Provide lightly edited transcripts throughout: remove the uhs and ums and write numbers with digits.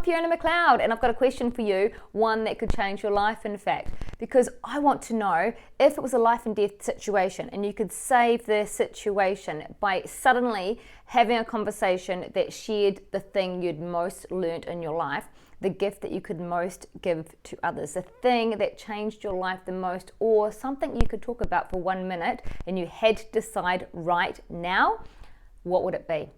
Fiona McLeod, and I've got a question for you, one that could change your life, in fact, because I want to know if it was a life and death situation and you could save the situation by suddenly having a conversation that shared the thing you'd most learnt in your life, the gift that you could most give to others, the thing that changed your life the most, or something you could talk about for 1 minute and you had to decide right now, what would it be?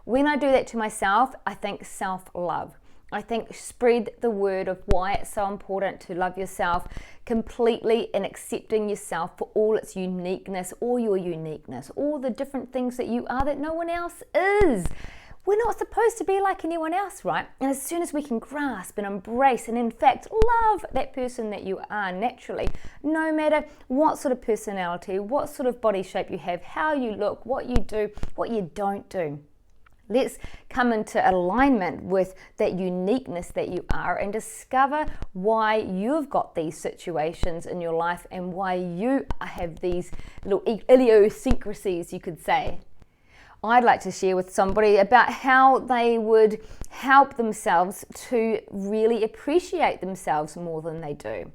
When I do that to myself, I think self-love. I think spread the word of why it's so important to love yourself completely and accepting yourself for all its uniqueness, all your uniqueness, all the different things that you are that no one else is. We're not supposed to be like anyone else, right? And as soon as we can grasp and embrace and in fact love that person that you are naturally, no matter what sort of personality, what sort of body shape you have, how you look, what you do, what you don't do. Let's come into alignment with that uniqueness that you are and discover why you've got these situations in your life and why you have these little idiosyncrasies, you could say. I'd like to share with somebody about how they would help themselves to really appreciate themselves more than they do.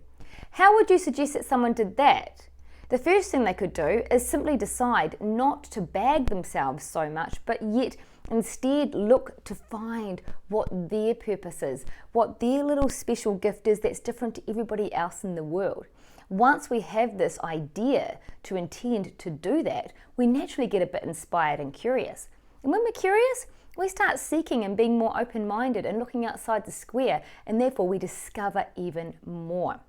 How would you suggest that someone did that? The first thing they could do is simply decide not to bag themselves so much, but yet instead look to find what their purpose is, what their little special gift is that's different to everybody else in the world. Once we have this idea to intend to do that, we naturally get a bit inspired and curious. And when we're curious, we start seeking and being more open-minded and looking outside the square, and therefore we discover even more.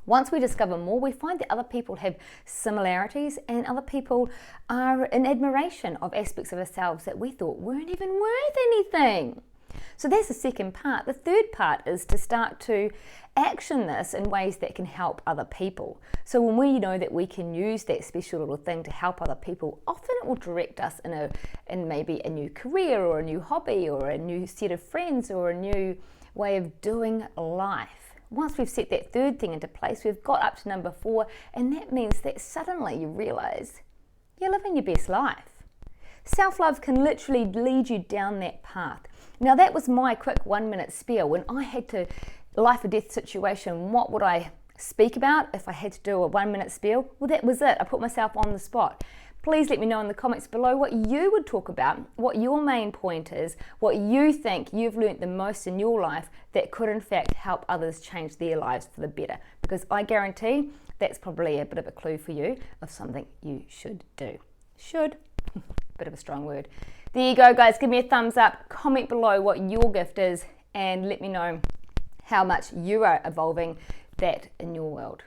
Once we discover more, we find that other people have similarities and other people are in admiration of aspects of ourselves that we thought weren't even worth anything. So that's the second part. The third part is to start to action this in ways that can help other people. So when we know that we can use that special little thing to help other people, often it will direct us in maybe a new career or a new hobby or a new set of friends or a new way of doing life. Once we've set that third thing into place, we've got up to number 4, and that means that suddenly you realize you're living your best life. Self-love can literally lead you down that path. Now that was my quick 1 minute spiel. When I had to life or death situation, what would I speak about if I had to do a 1 minute spiel? Well, that was it. I put myself on the spot. Please let me know in the comments below what you would talk about, what your main point is, what you think you've learnt the most in your life that could in fact help others change their lives for the better. Because I guarantee that's probably a bit of a clue for you of something you should do. Should, bit of a strong word. There you go, guys. Give me a thumbs up, comment below what your gift is, and let me know how much you are evolving that in your world.